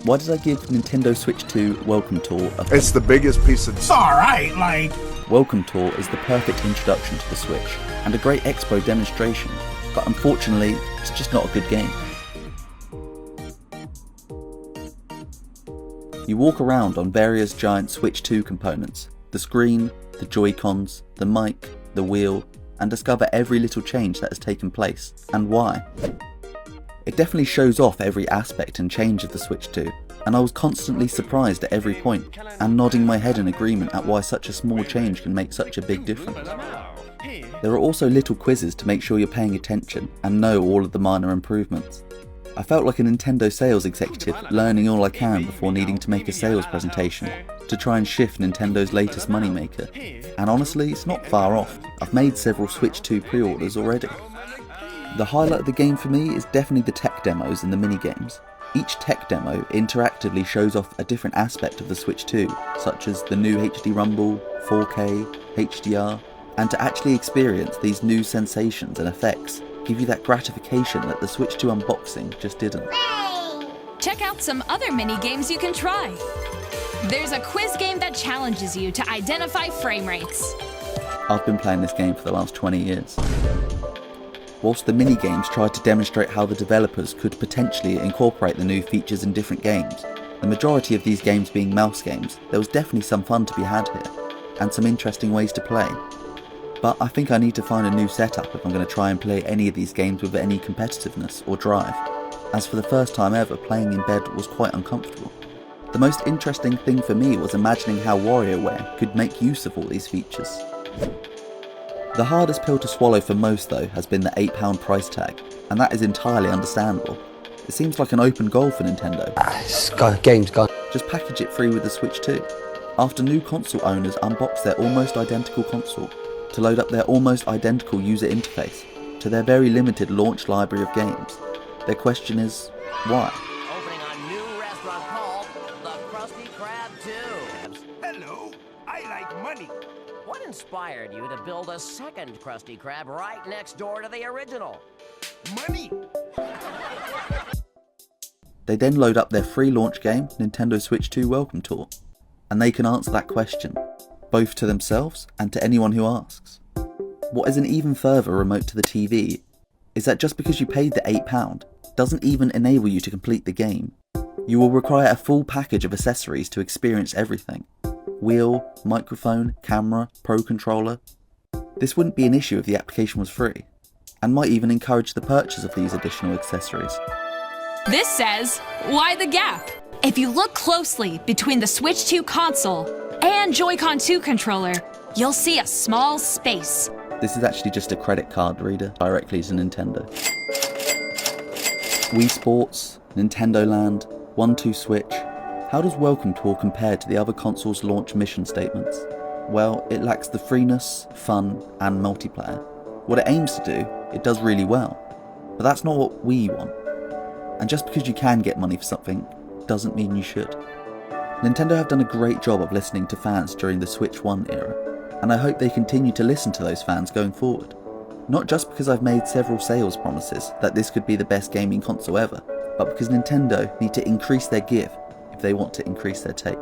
Why did I give Nintendo Switch 2 Welcome Tour a... It's the biggest piece of... It's alright, like... Welcome Tour is the perfect introduction to the Switch, and a great expo demonstration, but unfortunately, it's just not a good game. You walk around on various giant Switch 2 components, the screen, the Joy-Cons, the mic, the wheel, and discover every little change that has taken place, and why. It definitely shows off every aspect and change of the Switch 2, and I was constantly surprised at every point, and nodding my head in agreement at why such a small change can make such a big difference. There are also little quizzes to make sure you're paying attention and know all of the minor improvements. I felt like a Nintendo sales executive learning all I can before needing to make a sales presentation to try and shift Nintendo's latest moneymaker, and honestly it's not far off. I've made several Switch 2 pre-orders already. The highlight of the game for me is definitely the tech demos and the mini-games. Each tech demo interactively shows off a different aspect of the Switch 2, such as the new HD Rumble, 4K, HDR, and to actually experience these new sensations and effects give you that gratification that the Switch 2 unboxing just didn't. Check out some other mini-games you can try. There's a quiz game that challenges you to identify frame rates. I've been playing this game for the last 20 years. Whilst the mini-games tried to demonstrate how the developers could potentially incorporate the new features in different games, the majority of these games being mouse games, there was definitely some fun to be had here, and some interesting ways to play. But I think I need to find a new setup if I'm going to try and play any of these games with any competitiveness or drive, as for the first time ever playing in bed was quite uncomfortable. The most interesting thing for me was imagining how WarioWare could make use of all these features. The hardest pill to swallow for most though has been the £8 price tag, and that is entirely understandable. It seems like an open goal for Nintendo. Game's gone. Just package it free with the Switch 2. After new console owners unbox their almost identical console, to load up their almost identical user interface, to their very limited launch library of games, their question is, why? Opening a new restaurant called the Krusty Krab 2. Hello, I like money. What inspired you to build a second Krusty Krab right next door to the original? Money. They then load up their free launch game, Nintendo Switch 2 Welcome Tour, and they can answer that question, both to themselves and to anyone who asks. What is an even further remote to the TV is that just because you paid the £8 doesn't even enable you to complete the game. You will require a full package of accessories to experience everything. Wheel, microphone, camera, Pro Controller. This wouldn't be an issue if the application was free, and might even encourage the purchase of these additional accessories. This says, why the gap? If you look closely between the Switch 2 console and Joy-Con 2 controller, you'll see a small space. This is actually just a credit card reader directly to Nintendo. Wii Sports, Nintendo Land, 1-2 Switch. How does Welcome Tour compare to the other consoles' launch mission statements? Well, it lacks the freeness, fun, and multiplayer. What it aims to do, it does really well. But that's not what we want. And just because you can get money for something, doesn't mean you should. Nintendo have done a great job of listening to fans during the Switch 1 era, and I hope they continue to listen to those fans going forward. Not just because I've made several sales promises that this could be the best gaming console ever, but because Nintendo need to increase their give if they want to increase their take.